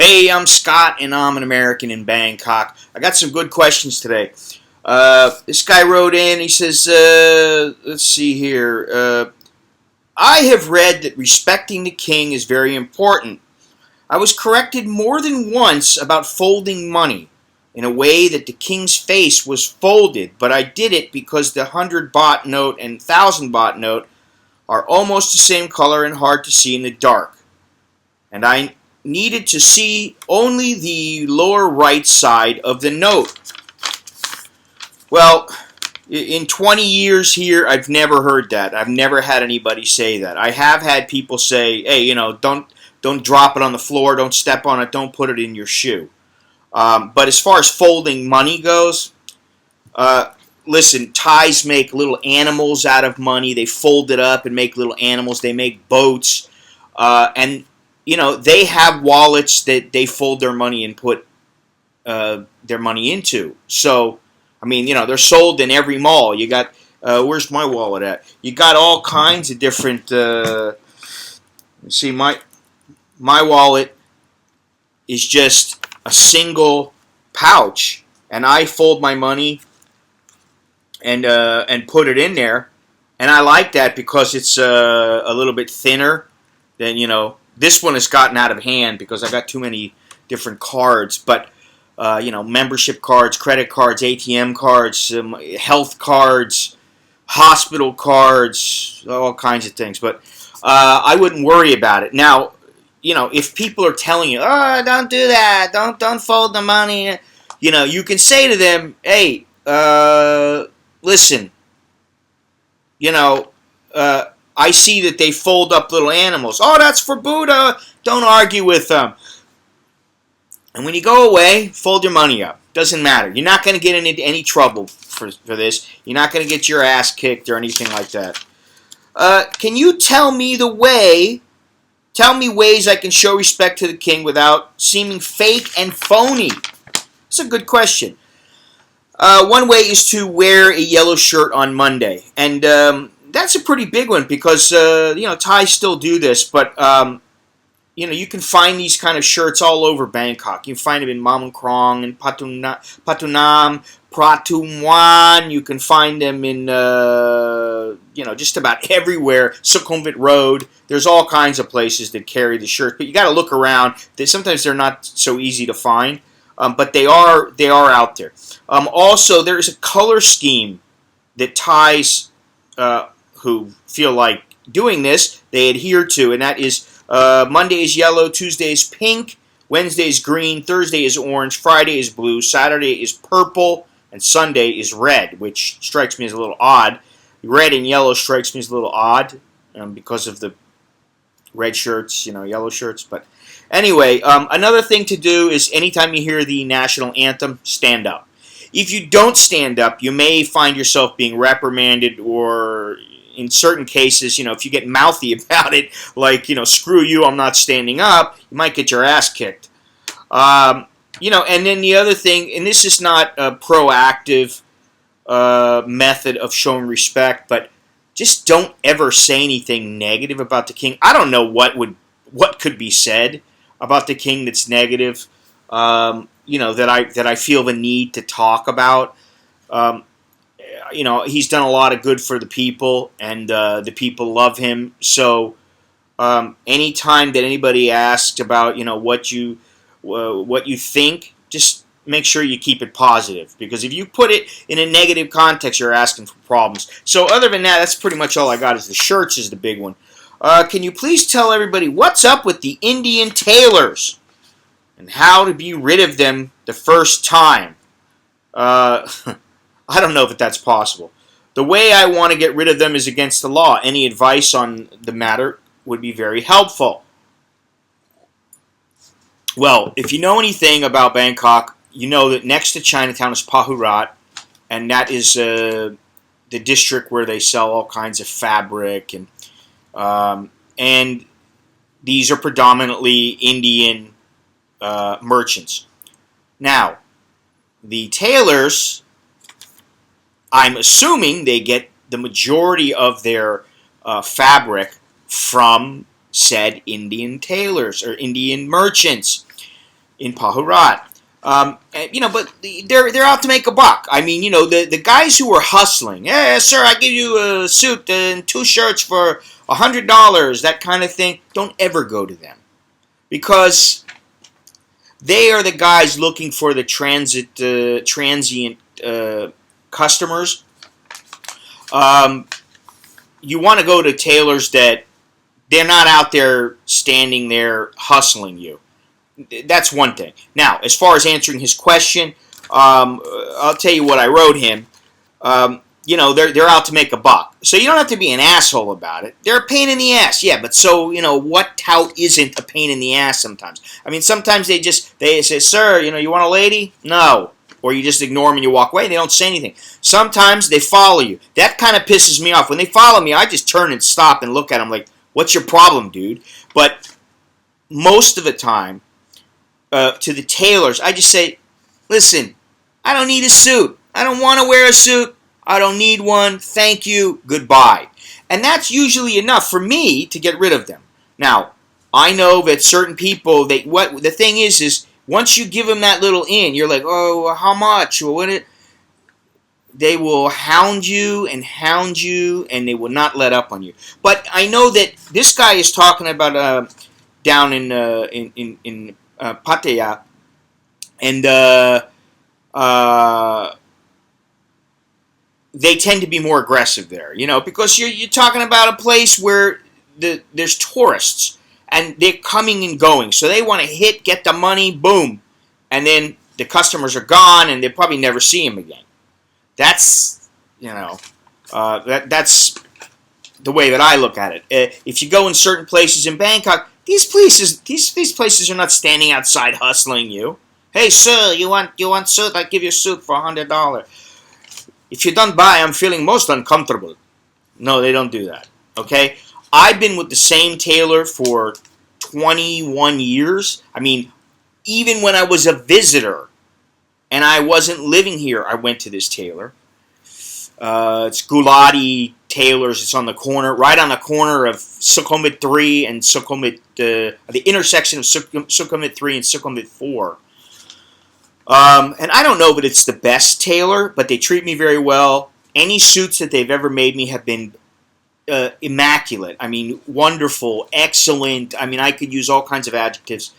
Hey, I'm Scott, and I'm an American in Bangkok. I got some good questions today. This guy wrote in, he says, let's see here. I have read that respecting the king is very important. I was corrected more than once about folding money in a way that the king's face was folded, but I did it because the 100 baht note and 1,000 baht note are almost the same color and hard to see in the dark. And I needed to see only the lower right side of the note. Well, in 20 years here, I've never heard that. I've never had anybody say that. I have had people say, hey, don't drop it on the floor, don't step on it, don't put it in your shoe. But as far as folding money goes, listen, Thais make little animals out of money. They fold it up and make little animals. They make boats. And they have wallets that they fold their money and put their money into. So, they're sold in every mall. You got, where's my wallet at? You got all kinds of different, see, my wallet is just a single pouch, and I fold my money and put it in there. And I like that because it's a little bit thinner than, this one has gotten out of hand because I got too many different cards. But, membership cards, credit cards, ATM cards, health cards, hospital cards, all kinds of things. But I wouldn't worry about it. Now, if people are telling you, oh, don't do that, don't fold the money, you can say to them, hey, listen, I see that they fold up little animals. Oh, that's for Buddha. Don't argue with them. And when you go away, fold your money up. Doesn't matter. You're not going to get into any trouble for this. You're not going to get your ass kicked or anything like that. Can you tell me ways I can show respect to the king without seeming fake and phony? That's a good question. One way is to wear a yellow shirt on Monday. And that's a pretty big one because, Thais still do this, but, you can find these kind of shirts all over Bangkok. You can find them in Mamon Krong and Patunam, Pratumwan. You can find them in, just about everywhere. Sukhumvit Road. There's all kinds of places that carry the shirt, but you got to look around. Sometimes they're not so easy to find, but they are out there. Also, there is a color scheme that Thais who feel like doing this, they adhere to, and that is Monday is yellow, Tuesday is pink, Wednesday is green, Thursday is orange, Friday is blue, Saturday is purple, and Sunday is red, which strikes me as a little odd. Red and yellow strikes me as a little odd because of the red shirts, yellow shirts. But anyway, another thing to do is anytime you hear the national anthem, stand up. If you don't stand up, you may find yourself being reprimanded, or in certain cases, if you get mouthy about it, like, screw you, I'm not standing up, you might get your ass kicked. And then the other thing, and this is not a proactive method of showing respect, but just don't ever say anything negative about the king. I don't know what could be said about the king that's negative. That I feel the need to talk about. He's done a lot of good for the people, and the people love him. So, anytime that anybody asks about, what you think, just make sure you keep it positive. Because if you put it in a negative context, you're asking for problems. So, other than that, that's pretty much all I got. Is the shirts is the big one. Can you please tell everybody what's up with the Indian tailors and how to be rid of them the first time? I don't know if that's possible. The way I want to get rid of them is against the law. Any advice on the matter would be very helpful. Well, if you know anything about Bangkok, you know that next to Chinatown is Pahurat, and that is the district where they sell all kinds of fabric, and these are predominantly Indian merchants. Now, the tailors, I'm assuming they get the majority of their fabric from said Indian tailors or Indian merchants. in Pahurat. But they're out to make a buck. I mean, the guys who are hustling. Yeah, sir, I give you a suit and 2 shirts for $100. That kind of thing. Don't ever go to them, because they are the guys looking for the transient customers. You want to go to tailors that they're not out there standing there hustling you. That's one thing. Now, as far as answering his question, I'll tell you what I wrote him. They're out to make a buck. So you don't have to be an asshole about it. They're a pain in the ass, yeah, but so, what tout isn't a pain in the ass sometimes? I mean, sometimes they say, sir, you want a lady? No. Or you just ignore them and you walk away. They don't say anything. Sometimes they follow you. That kind of pisses me off. When they follow me, I just turn and stop and look at them like, what's your problem, dude? But most of the time, to the tailors, I just say, listen, I don't need a suit. I don't want to wear a suit. I don't need one. Thank you. Goodbye. And that's usually enough for me to get rid of them. Now, I know that certain people, the thing is once you give them that little in, you're like, oh, how much? Or what? They will hound you, and they will not let up on you. But I know that this guy is talking about down in Pattaya, and they tend to be more aggressive there, because you're talking about a place where there's tourists, and they're coming and going, so they want to get the money, boom, and then the customers are gone, and they probably never see them again. That's, that's the way that I look at it. If you go in certain places in Bangkok, these places are not standing outside hustling you. Hey, sir, you want suit? I give you a suit for $100. If you don't buy, I'm feeling most uncomfortable. No, they don't do that. Okay? I've been with the same tailor for 21 years. I mean, even when I was a visitor and I wasn't living here, I went to this tailor. It's Gulati Tailors. It's right on the corner of Sukhumvit 3 and Sukhumvit, the intersection of Sukhumvit 3 and Sukhumvit 4. And I don't know that it's the best tailor, but they treat me very well. Any suits that they've ever made me have been immaculate. I mean, wonderful, excellent. I mean, I could use all kinds of adjectives.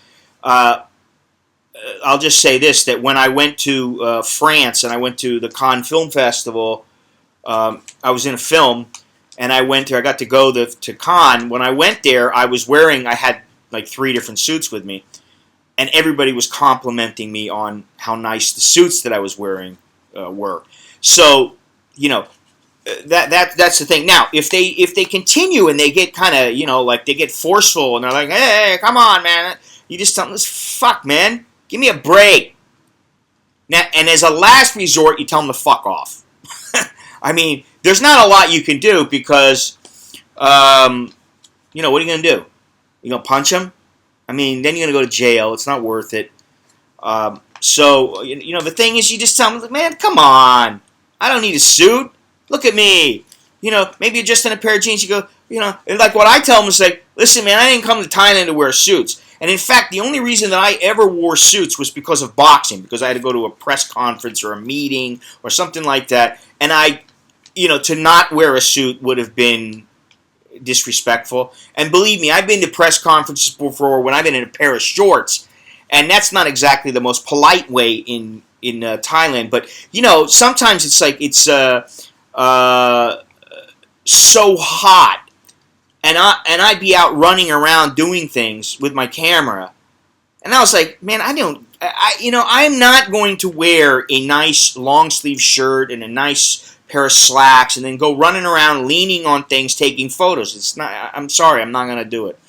I'll just say this, that when I went to France and I went to the Cannes Film Festival, I was in a film, and I got to go to Cannes. When I went there, I had like 3 different suits with me, and everybody was complimenting me on how nice the suits that I was wearing were. So, that's the thing. Now, if they continue and they get kind of, like they get forceful and they're like, hey, come on, man, you just tell them, fuck, man, give me a break. Now, and as a last resort, you tell them to fuck off. I mean, there's not a lot you can do because, what are you going to do? You going to punch them? I mean, then you're going to go to jail. It's not worth it. So, the thing is, you just tell them, man, come on. I don't need a suit. Look at me. Maybe you're just in a pair of jeans. You go, and like what I tell them is like, listen, man, I didn't come to Thailand to wear suits. And in fact, the only reason that I ever wore suits was because of boxing, because I had to go to a press conference or a meeting or something like that. And to not wear a suit would have been disrespectful. And believe me, I've been to press conferences before when I've been in a pair of shorts, and that's not exactly the most polite way in Thailand. But sometimes it's like it's so hot, and I'd be out running around doing things with my camera, and I was like, man, I'm not going to wear a nice long sleeve shirt and a nice pair of slacks and then go running around leaning on things taking photos. It's not. I'm sorry, I'm not going to do it.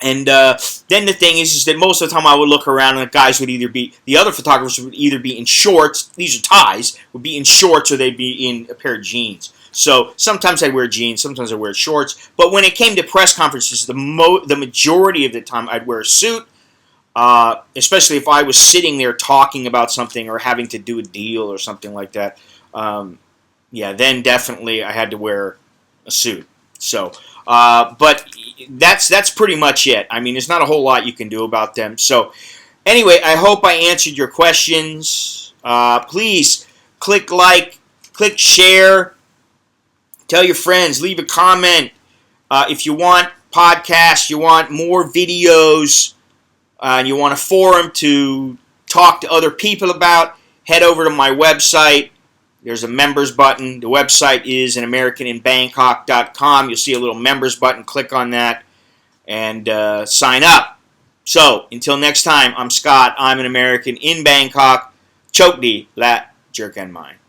And then the thing is that most of the time I would look around and the other photographers would either be in shorts, these are ties, would be in shorts, or they'd be in a pair of jeans. So sometimes I'd wear jeans, sometimes I'd wear shorts. But when it came to press conferences, the majority of the time I'd wear a suit, especially if I was sitting there talking about something or having to do a deal or something like that. Then definitely I had to wear a suit. So, but that's pretty much it. I mean, there's not a whole lot you can do about them. So, Anyway, I hope I answered your questions. Please click like, click share, tell your friends, leave a comment. If you want podcasts, you want more videos, and you want a forum to talk to other people about, head over to my website. There's a members button. The website is anamerikaninbangkok.com. You'll see a little members button. Click on that and sign up. So, until next time, I'm Scott. I'm an American in Bangkok. Chok di lat jerk and mine.